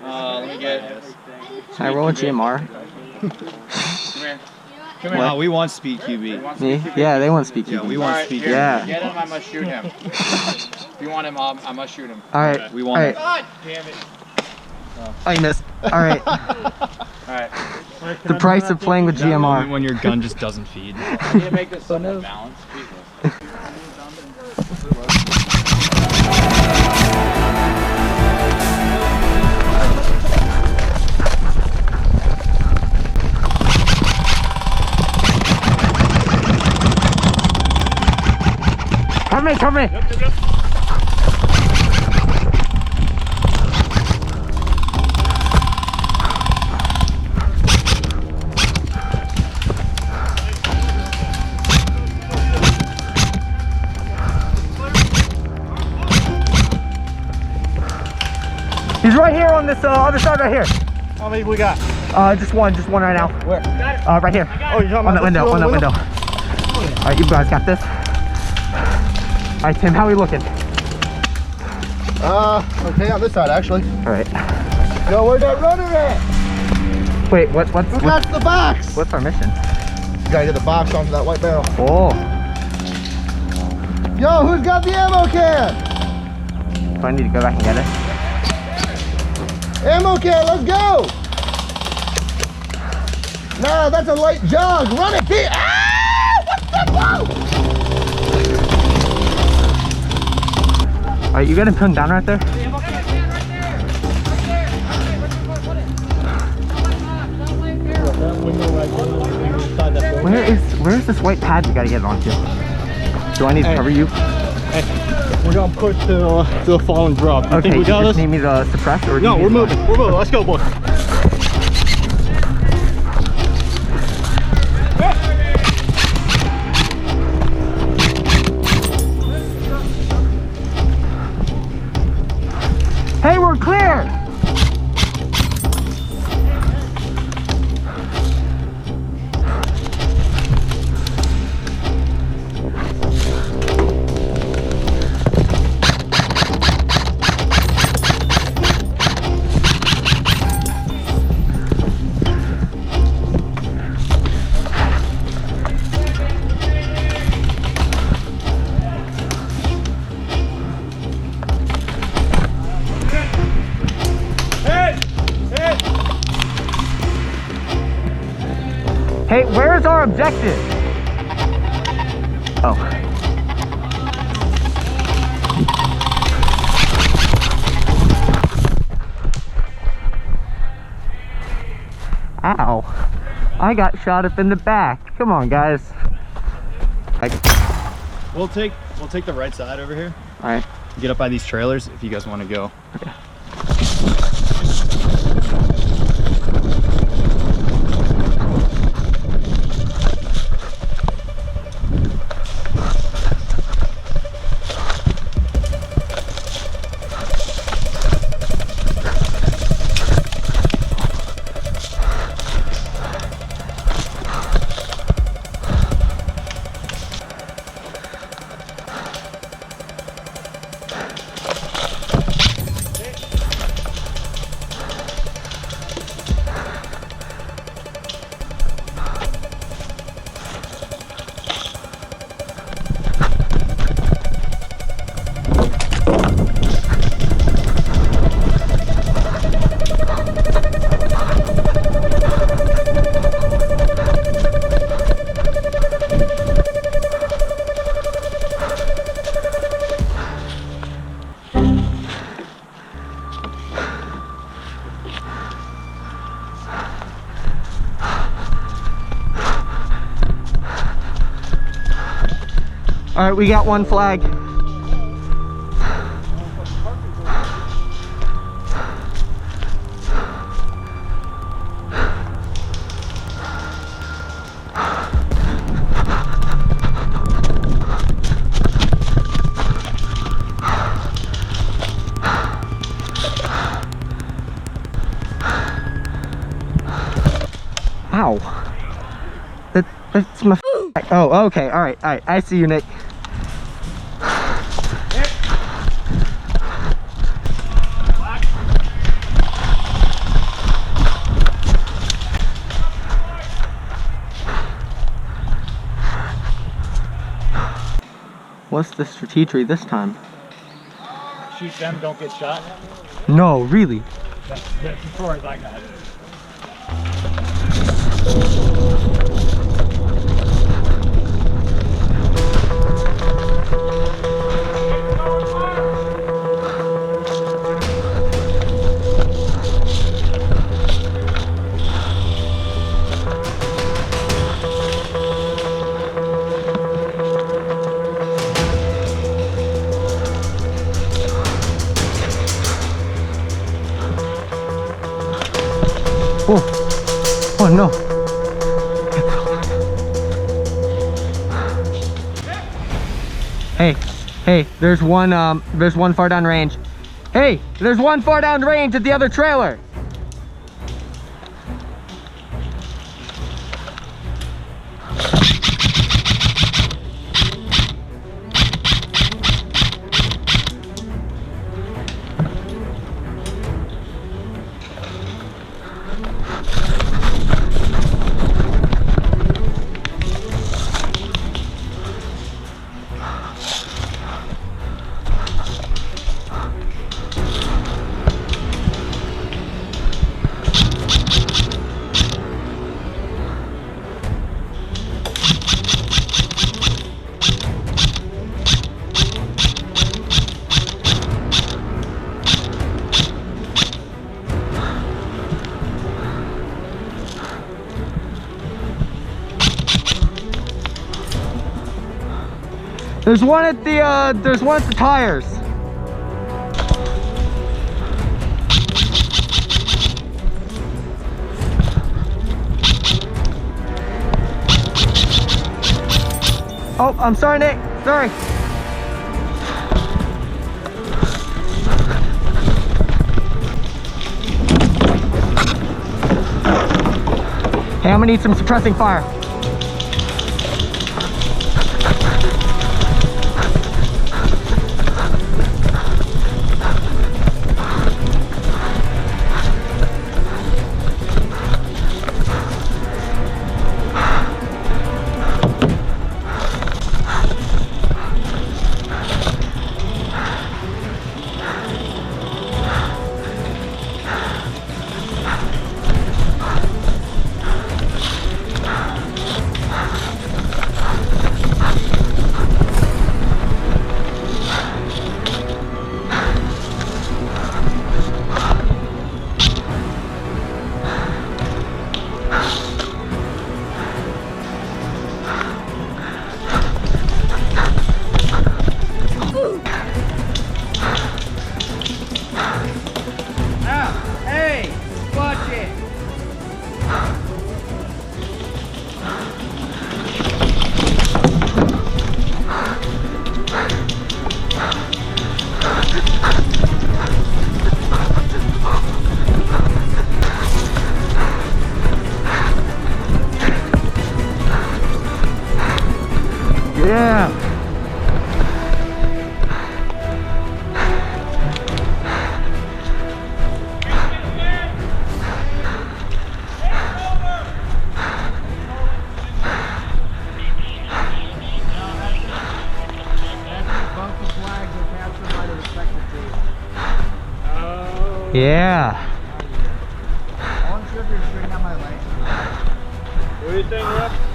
Let me get. Can I roll a GMR? Come here. We want Speed QB. Me? Yeah, they want Speed QB. Yeah, we want Speed QB. Yeah. Get him, I must shoot him. If you want him, I must shoot him. Alright. We want him. God damn it. Oh, you missed. Alright. Alright. The price of playing with GMR. When your gun just doesn't feed. I need to make this somewhat balanced. Come here! He's right here on this other side right here. How many we got? Just one right now. Where? Right here. Oh, you're talking on about that window. All right, you guys got this. All right, Tim, how are we looking? Okay, on this side actually. All right. Yo, where's that runner at? Wait, what's the box? What's our mission? You gotta get the box onto that white barrel. Oh. Yo, who's got the ammo can? Do I need to go back and get it? Ammo can, let's go! Nah, that's a light jog. Run it, Pete! Ah! What the whoa? Alright, you got him pinned down right there? Where is this white pad we gotta get onto? Do I need to cover you? Hey, we're gonna push to the fallen drop. You okay, think we got you just this? need me to suppress or? No, we're moving. We're moving. Let's go, boys. Hey, we're clear! Hey, where's our objective? Oh. Ow. I got shot up in the back. Come on, guys. We'll take the right side over here. All right. Get up by these trailers if you guys want to go. Okay. All right, we got one flag. Ow. That's my oh, okay, all right, I see you, Nick. What's the strategy this time? Shoot them, don't get shot. No, really. That's as far as I got it. Oh, oh no. Hey, there's one far down range. Hey, there's one far down range at the other trailer. There's one at the tires. Oh, I'm sorry, Nick. Sorry. Hey, I'm gonna need some suppressing fire. Yeah. Yeah. I want to see if you're straighten out my light. What do you think, Russ?